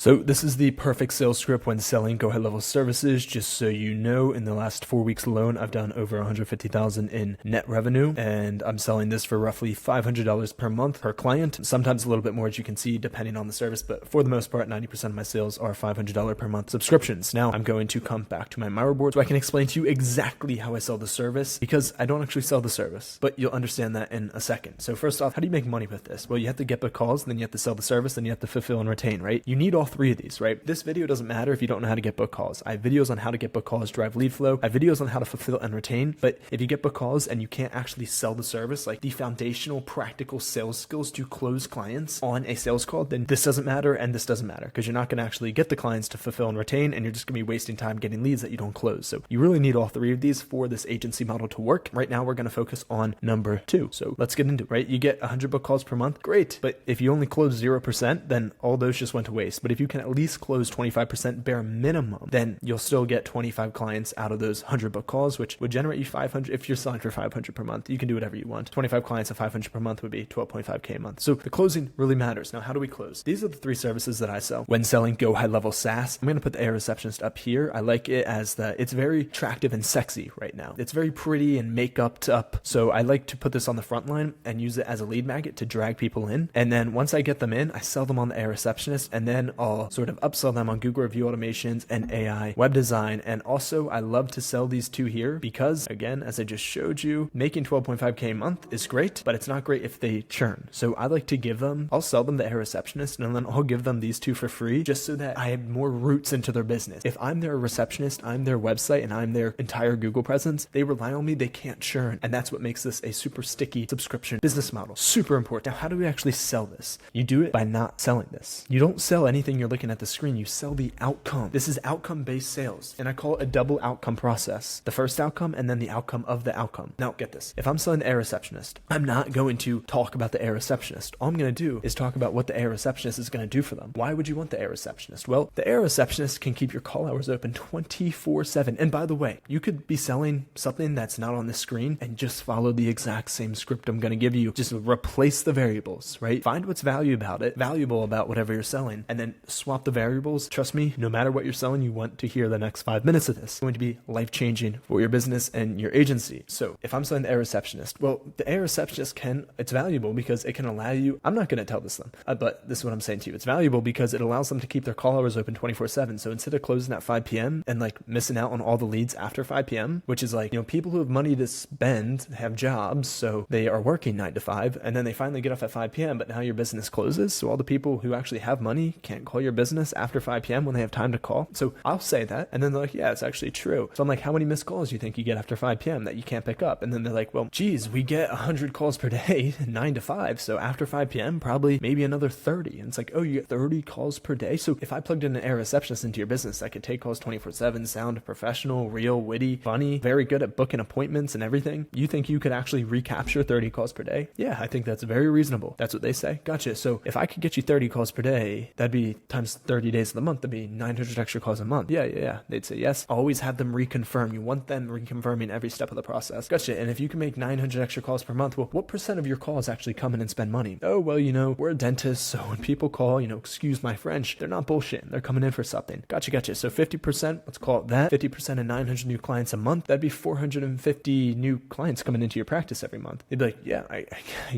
So this is the perfect sales script when selling GoHighLevel services. Just so you know, in the last 4 weeks alone, I've done over 150,000 in net revenue, and I'm selling this for roughly $500 per month per client. Sometimes a little bit more, as you can see, depending on the service, but for the most part, 90% of my sales are $500 per month subscriptions. Now I'm going to come back to my Miro board so I can explain to you exactly how I sell the service, because I don't actually sell the service, but you'll understand that in a second. So first off, how do you make money with this? Well, you have to get book calls, then you have to sell the service, then you have to fulfill and retain, right? You need all three of these, right? This video doesn't matter if you don't know how to get book calls. I have videos on how to get book calls, drive lead flow. I have videos on how to fulfill and retain. But if you get book calls and you can't actually sell the service, like the foundational practical sales skills to close clients on a sales call, then this doesn't matter and this doesn't matter, because you're not going to actually get the clients to fulfill and retain, and you're just going to be wasting time getting leads that you don't close. So you really need all three of these for this agency model to work. Right now, we're going to focus on number 2. So let's get into it, right? You get 100 book calls per month. Great. But if you only close 0%, then all those just went to waste. But if you can at least close 25% bare minimum, then you'll still get 25 clients out of those 100 book calls, which would generate you 500. If you're selling for 500 per month, you can do whatever you want. 25 clients at 500 per month would be 12.5K a month. So the closing really matters. Now, how do we close? These are the 3 services that I sell when selling GoHighLevel SaaS. I'm going to put the AI receptionist up here. I like it as it's very attractive and sexy right now. It's very pretty and make-upped up. So I like to put this on the front line and use it as a lead magnet to drag people in. And then once I get them in, I sell them on the AI receptionist, and then I'll sort of upsell them on Google review automations and AI web design. And also I love to sell these 2 here because, again, as I just showed you, making 12.5K a month is great, but it's not great if they churn. So I like to I'll sell them the AI receptionist, and then I'll give them these 2 for free, just so that I have more roots into their business. If I'm their receptionist, I'm their website, and I'm their entire Google presence, they rely on me, they can't churn. And that's what makes this a super sticky subscription business model. Super important. Now, how do we actually sell this? You do it by not selling this. You don't sell anything you're looking at the screen. You sell the outcome. This is outcome-based sales, and I call it a double outcome process. The first outcome and then the outcome of the outcome. Now, get this. If I'm selling the AI receptionist, I'm not going to talk about the AI receptionist. All I'm going to do is talk about what the AI receptionist is going to do for them. Why would you want the AI receptionist? Well, the AI receptionist can keep your call hours open 24/7. And by the way, you could be selling something that's not on the screen and just follow the exact same script I'm going to give you. Just replace the variables, right? Find what's valuable about whatever you're selling, and then swap the variables. Trust me, no matter what you're selling, you want to hear the next 5 minutes of this. It's going to be life-changing for your business and your agency. So if I'm selling the AI receptionist, well, the AI receptionist it's valuable because it can allow you, I'm not going to tell this them, but this is what I'm saying to you. It's valuable because it allows them to keep their call hours open 24/7. So instead of closing at 5 p.m. and missing out on all the leads after 5 p.m., which is people who have money to spend have jobs, so they are working 9 to 5, and then they finally get off at 5 p.m., but now your business closes. So all the people who actually have money can't call your business after 5 p.m. when they have time to call. So I'll say that, and then they're like, yeah, it's actually true. So I'm like, how many missed calls do you think you get after 5 p.m. that you can't pick up? And then they're like, well, geez, we get 100 calls per day, 9 to 5. So after 5 p.m., probably maybe another 30. And it's like, oh, you get 30 calls per day? So if I plugged in an AI receptionist into your business that could take calls 24/7, sound professional, real, witty, funny, very good at booking appointments and everything, you think you could actually recapture 30 calls per day? Yeah, I think that's very reasonable. That's what they say. Gotcha. So if I could get you 30 calls per day, that'd be times 30 days of the month, that'd be 900 extra calls a month. Yeah. They'd say yes. Always have them reconfirm. You want them reconfirming every step of the process. Gotcha. And if you can make 900 extra calls per month, well, what percent of your calls actually come in and spend money? Oh, well, we're a dentist, so when people call, excuse my French, they're not bullshitting. They're coming in for something. Gotcha. So 50%, let's call it that. 50% of 900 new clients a month, that'd be 450 new clients coming into your practice every month. They'd be like, yeah, I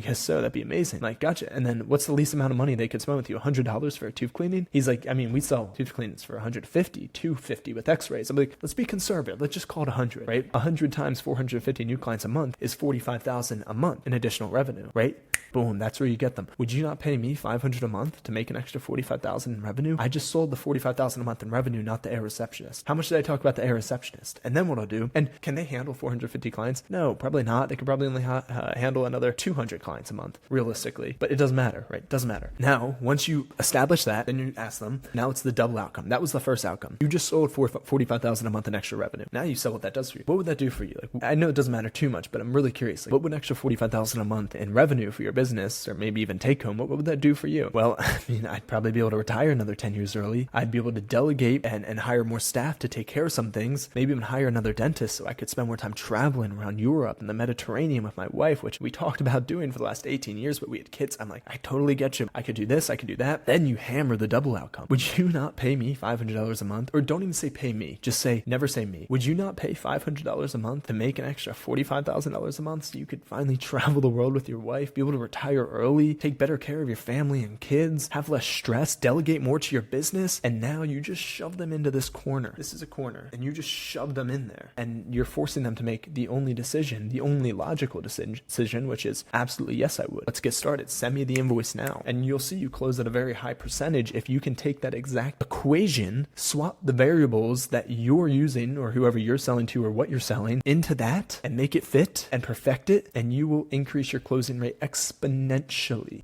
guess so. That'd be amazing. Like, gotcha. And then what's the least amount of money they could spend with you? $100 for a tooth cleaning? He's like, we sell tooth cleanings for $150, $250 with x-rays. I'm like, let's be conservative. Let's just call it 100, right? 100 times 450 new clients a month is 45,000 a month in additional revenue, right? Boom, that's where you get them. Would you not pay me $500 a month to make an extra 45,000 in revenue? I just sold the 45,000 a month in revenue, not the AI receptionist. How much did I talk about the AI receptionist? And then what I'll do, and can they handle 450 clients? No, probably not. They could probably only handle another 200 clients a month, realistically. But it doesn't matter, right? It doesn't matter. Now, once you establish that, then you ask them, now it's the double outcome. That was the first outcome. You just sold 45,000 a month in extra revenue. Now you sell what that does for you. What would that do for you? I know it doesn't matter too much, but I'm really curious. What would an extra 45,000 a month in revenue for your business business, or maybe even take home, what would that do for you? Well, I mean, I'd probably be able to retire another 10 years early. I'd be able to delegate and hire more staff to take care of some things, maybe even hire another dentist so I could spend more time traveling around Europe and the Mediterranean with my wife, which we talked about doing for the last 18 years, but we had kids. I'm like, I totally get you. I could do this, I could do that. Then you hammer the double outcome. Would you not pay me $500 a month? Or don't even say pay me, just say, never say me. Would you not pay $500 a month to make an extra $45,000 a month so you could finally travel the world with your wife, be able to retire early, take better care of your family and kids, have less stress, delegate more to your business, and now you just shove them into this corner. This is a corner, and you just shove them in there, and you're forcing them to make the only decision, the only logical decision, which is absolutely yes, I would. Let's get started. Send me the invoice now. And you'll see you close at a very high percentage if you can take that exact equation, swap the variables that you're using or whoever you're selling to or what you're selling into that and make it fit and perfect it, and you will increase your closing rate exponentially.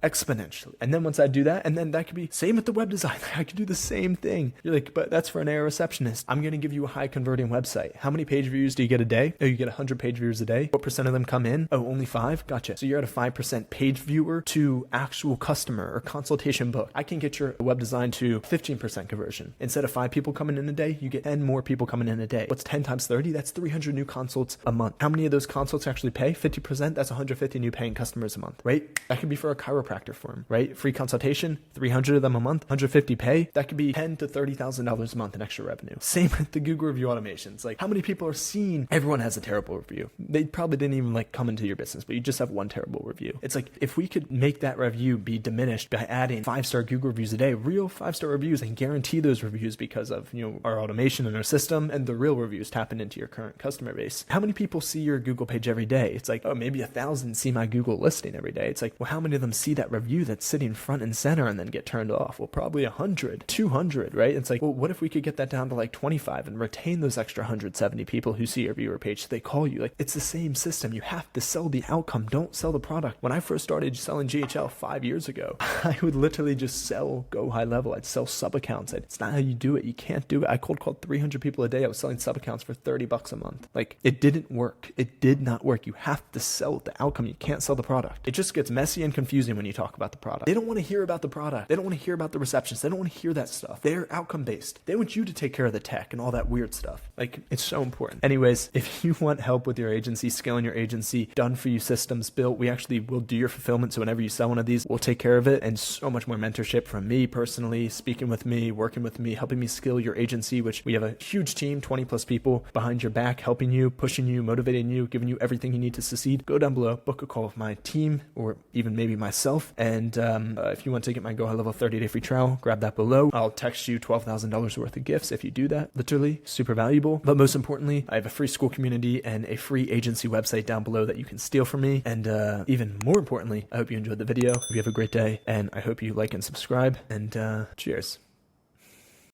And then once I do that, and then that could be same with the web design. I could do the same thing. You're like, but that's for an AI receptionist. I'm going to give you a high converting website. How many page views do you get a day? Oh, you get 100 page views a day. What percent of them come in? Oh, only 5? Gotcha. So you're at a 5% page viewer to actual customer or consultation book. I can get your web design to 15% conversion. Instead of 5 people coming in a day, you get 10 more people coming in a day. What's 10 times 30? That's 300 new consults a month. How many of those consults actually pay? 50%. That's 150 new paying customers a month, right? That could be for a chiropractor firm, right? Free consultation, 300 of them a month, 150 pay. That could be $10,000 to $30,000 a month in extra revenue. Same with the Google review automations. Like, how many people are seeing everyone has a terrible review? They probably didn't even like come into your business, but you just have one terrible review. It's like, if we could make that review be diminished by adding 5-star Google reviews a day, real 5-star reviews, and guarantee those reviews because of, our automation and our system, and the real reviews tapping into your current customer base. How many people see your Google page every day? It's like, oh, maybe 1,000 see my Google listing every day. It's like, well, how many of them see that review that's sitting front and center and then get turned off? Well, probably 100, 200, right? It's like, well, what if we could get that down to like 25 and retain those extra 170 people who see your viewer page so they call you? Like, it's the same system. You have to sell the outcome. Don't sell the product. When I first started selling GHL 5 years ago, I would literally just sell GoHighLevel. I'd sell sub accounts. It's not how you do it. You can't do it. I cold called 300 people a day. I was selling sub accounts for $30 a month. Like, it didn't work. It did not work. You have to sell the outcome. You can't sell the product. It just gets messy and confusing when you talk about the product. They don't want to hear about the product. They don't want to hear about the receptionist. They don't want to hear that stuff. They're outcome based. They want you to take care of the tech and all that weird stuff. Like, it's so important. Anyways, if you want help with your agency, scaling your agency, done for you systems built, we actually will do your fulfillment. So whenever you sell one of these, we'll take care of it. And so much more mentorship from me personally, speaking with me, working with me, helping me scale your agency, which we have a huge team, 20 plus people behind your back, helping you, pushing you, motivating you, giving you everything you need to succeed. Go down below, book a call with my team or even maybe myself. And if you want to get my GoHighLevel 30-day free trial, grab that below. I'll text you $12,000 worth of gifts if you do that. Literally super valuable. But most importantly, I have a free Skool community and a free agency website down below that you can steal from me. And even more importantly, I hope you enjoyed the video. Hope you have a great day, and I hope you like and subscribe, and cheers.